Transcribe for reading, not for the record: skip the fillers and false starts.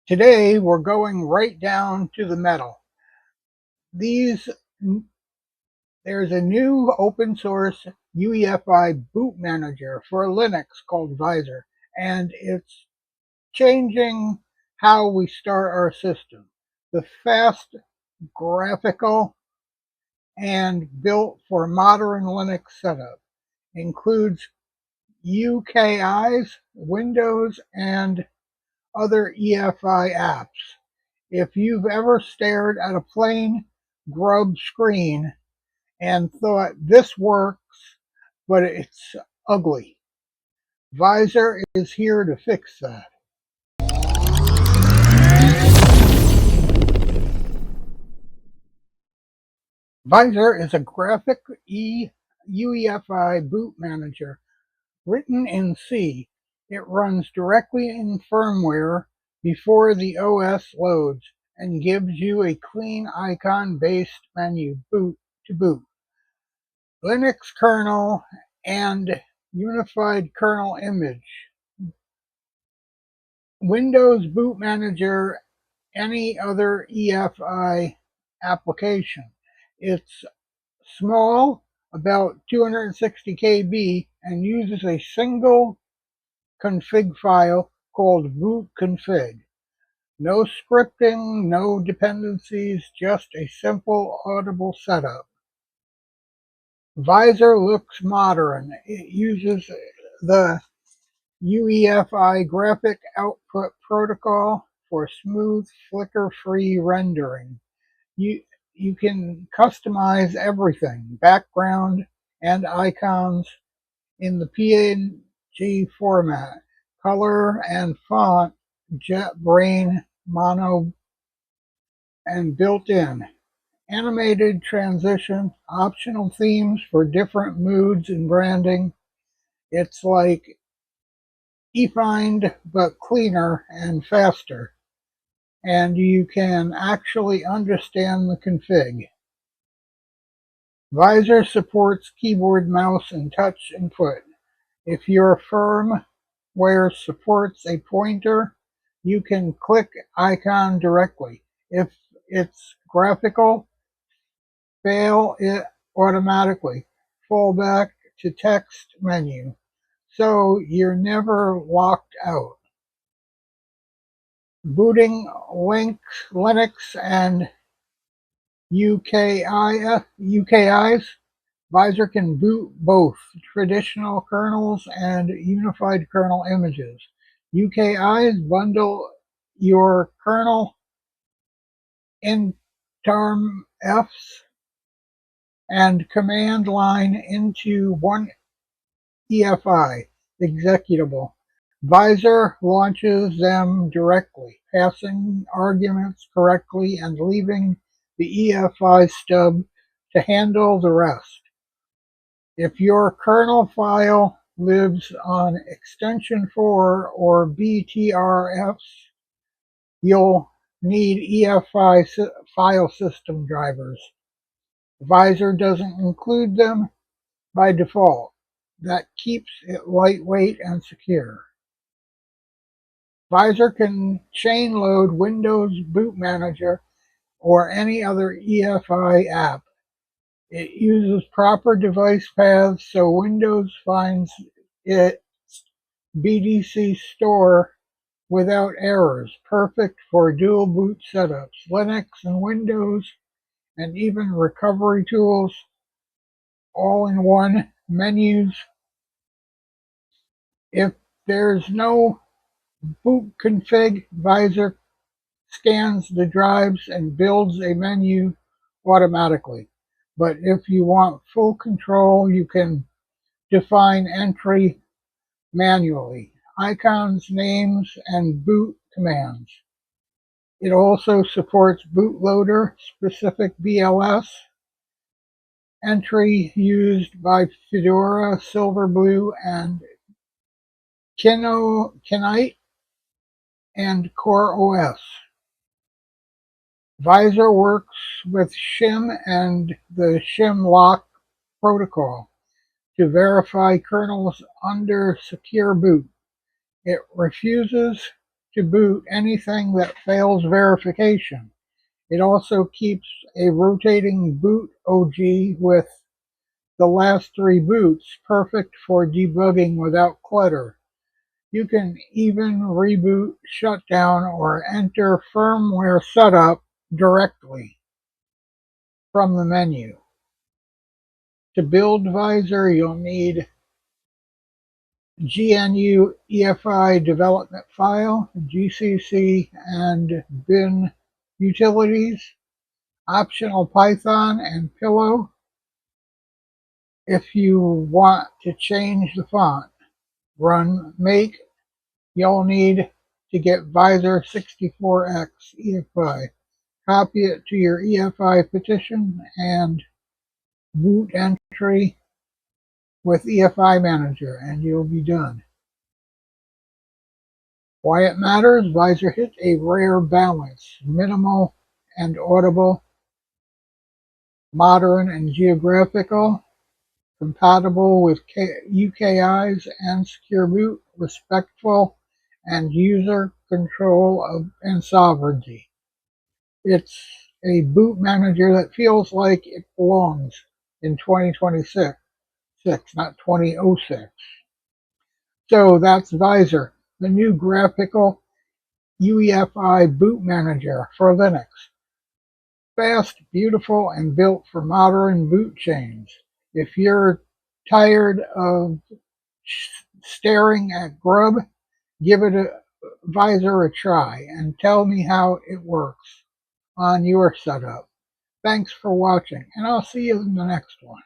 Today, we're going right down to the metal. There's a new open source UEFI boot manager for Linux called Visor, and it's changing how we start our system. The fast, graphical, and built for modern Linux setup includes UKIs, Windows, and other EFI apps. If you've ever stared at a plain GRUB screen and thought this works, but it's ugly, Visor is here to fix that. Visor is a graphic UEFI boot manager written in C. It runs directly in firmware before the OS loads and gives you a clean icon-based menu boot to boot. Linux kernel and unified kernel image. Windows boot manager, any other EFI application. It's small, about 260 KB, and uses a single config file called boot config. No scripting, no dependencies, just a simple audible setup. Visor looks modern. It uses the UEFI graphic output protocol for smooth, flicker-free rendering. You can customize everything, background and icons in the PNG format, color and font, JetBrains mono and built-in. Animated transition, optional themes for different moods and branding. It's like eFind, but cleaner and faster. And you can actually understand the config. Visor supports keyboard, mouse, and touch input. If your firmware supports a pointer, you can click icon directly. If it's graphical, fail it automatically. Fall back to text menu, so you're never locked out. Booting Linux and UKIs, Visor can boot both traditional kernels and unified kernel images. UKIs bundle your kernel intermfs and command line into one EFI executable. Visor launches them directly, passing arguments correctly and leaving the EFI stub to handle the rest. If your kernel file lives on extension 4 or BTRFs, you'll need EFI file system drivers. Visor doesn't include them by default. That keeps it lightweight and secure. Visor can chain load Windows Boot Manager or any other EFI app. It uses proper device paths so Windows finds its BDC store without errors, perfect for dual boot setups, Linux and Windows, and even recovery tools, all-in-one menus. If there's no boot config, Visor scans the drives and builds a menu automatically. But if you want full control, you can define entry manually, icons, names, and boot commands. It also supports bootloader specific BLS, entry used by Fedora, Silverblue, and Knight, and CoreOS. Visor works with SHIM and the SHIM lock protocol to verify kernels under Secure Boot. It refuses to boot anything that fails verification. It also keeps a rotating boot OG with the last 3 boots, perfect for debugging without clutter. You can even reboot, shutdown, or enter firmware setup directly from the menu. To build Visor, you'll need GNU UEFI development file, GCC and bin utilities, optional Python and Pillow. If you want to change the font, run make. You'll need to get Visor 64X EFI. Copy it to your EFI petition and boot entry with EFI Manager, and you'll be done. Why it matters? Visor hits a rare balance: minimal and audible, modern and geographical, compatible with UKIs and Secure Boot, respectful and user control and sovereignty. It's a boot manager that feels like it belongs in 2026, not 2006. So that's Visor, the new graphical UEFI boot manager for Linux. Fast, beautiful, and built for modern boot chains. If you're tired of staring at GRUB, give it a Visor a try and tell me how it works on your setup. Thanks for watching, and I'll see you in the next one.